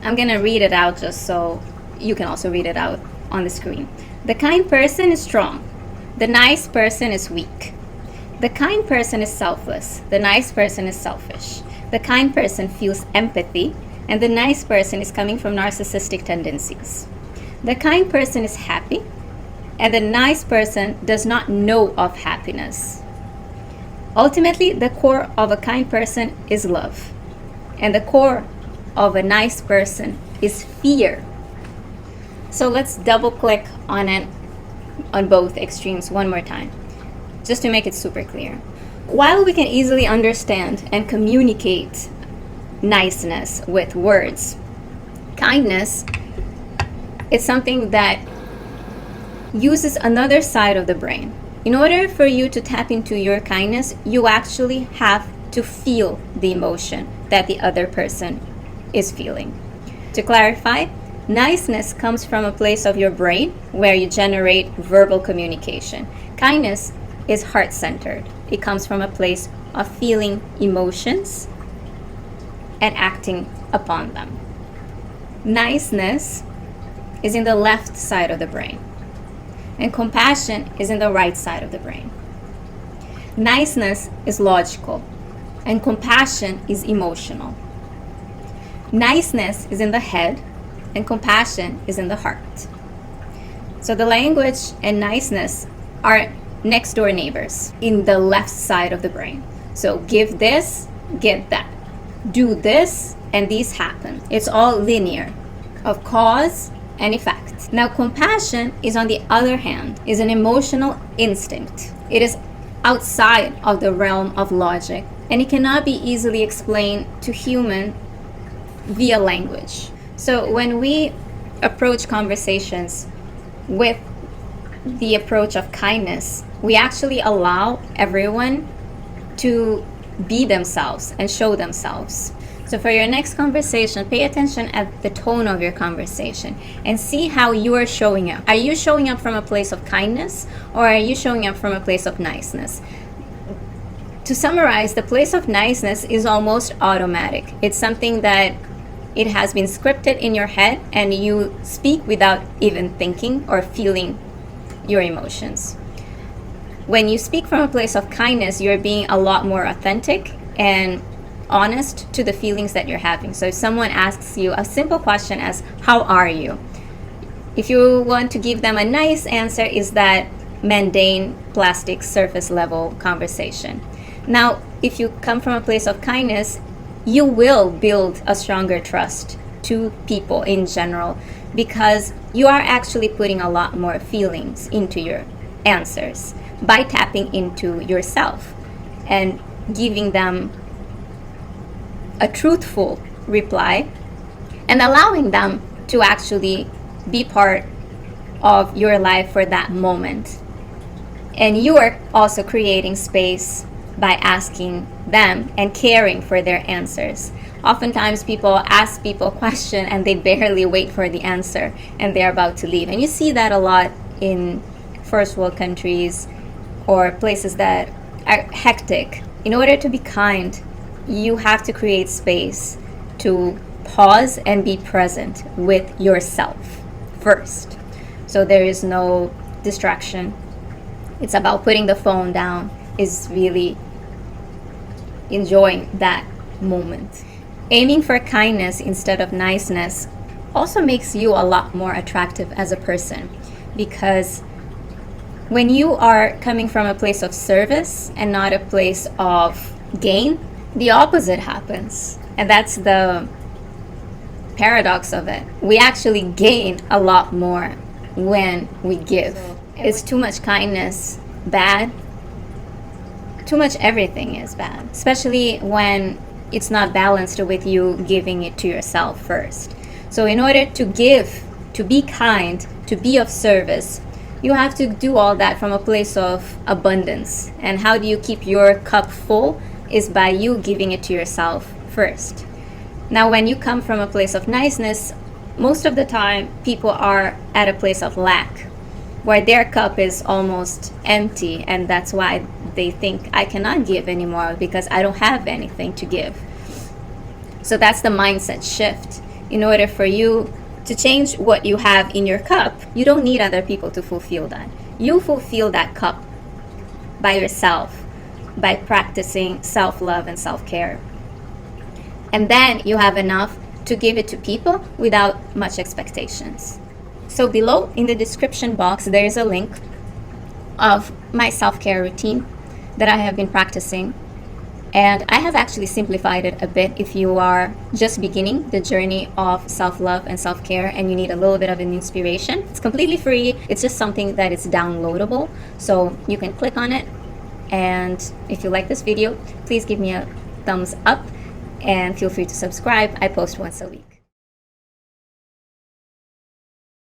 I'm going to read it out just so you can also read it out on the screen. The kind person is strong. The nice person is weak. The kind person is selfless. The nice person is selfish. The kind person feels empathy, and the nice person is coming from narcissistic tendencies. The kind person is happy, and the nice person does not know of happiness. Ultimately, the core of a kind person is love, and the core of a nice person is fear. So let's double click on it on both extremes one more time, just to make it super clear. While we can easily understand and communicate niceness with words, kindness is something that uses another side of the brain. In order for you to tap into your kindness, you actually have to feel the emotion that the other person is feeling. To clarify, niceness comes from a place of your brain where you generate verbal communication. Kindness is heart-centered. It comes from a place of feeling emotions and acting upon them. Niceness is in the left side of the brain, and compassion is in the right side of the brain. Niceness is logical, and compassion is emotional. Niceness is in the head, and compassion is in the heart. So the language and niceness are next door neighbors in the left side of the brain. So give this, get that. Do this, and these happen. It's all linear, of cause and effect. Now, compassion is, on the other hand, is an emotional instinct. It is outside of the realm of logic, and it cannot be easily explained to human via language. So when we approach conversations with the approach of kindness, we actually allow everyone to be themselves and show themselves. So for your next conversation, pay attention at the tone of your conversation and see how you are showing up. Are you showing up from a place of kindness, or are you showing up from a place of niceness? To summarize, the place of niceness is almost automatic. It's something that it has been scripted in your head, and you speak without even thinking or feeling your emotions. When you speak from a place of kindness, you're being a lot more authentic and honest to the feelings that you're having. So if someone asks you a simple question as, how are you? If you want to give them a nice answer, is that mundane, plastic, surface level conversation. Now, if you come from a place of kindness, you will build a stronger trust to people in general, because you are actually putting a lot more feelings into your answers by tapping into yourself and giving them a truthful reply and allowing them to actually be part of your life for that moment. And you are also creating space by asking them and caring for their answers. Oftentimes people ask people a question and they barely wait for the answer and they're about to leave. And you see that a lot in first world countries or places that are hectic. In order to be kind, you have to create space to pause and be present with yourself first. So there is no distraction. It's about putting the phone down, is really enjoying that moment. Aiming for kindness instead of niceness also makes you a lot more attractive as a person, because when you are coming from a place of service and not a place of gain, the opposite happens. And that's the paradox of it. We actually gain a lot more when we give. Is too much kindness bad? Too much everything is bad, especially when it's not balanced with you giving it to yourself first. So in order to give, to be kind, to be of service, you have to do all that from a place of abundance. And how do you keep your cup full? Is by you giving it to yourself first. Now, when you come from a place of niceness, most of the time people are at a place of lack, where their cup is almost empty, and that's why they think, I cannot give anymore because I don't have anything to give. So that's the mindset shift. in order for you to change what you have in your cup, you don't need other people to fulfill that. You fulfill that cup by yourself, by practicing self-love and self-care. And then you have enough to give it to people without much expectations. So below in the description box, there is a link of my self-care routine that I have been practicing. And I have actually simplified it a bit if you are just beginning the journey of self-love and self-care and you need a little bit of an inspiration. It's completely free. It's just something that is downloadable. So you can click on it. And if you like this video, please give me a thumbs up and feel free to subscribe. I post once a week.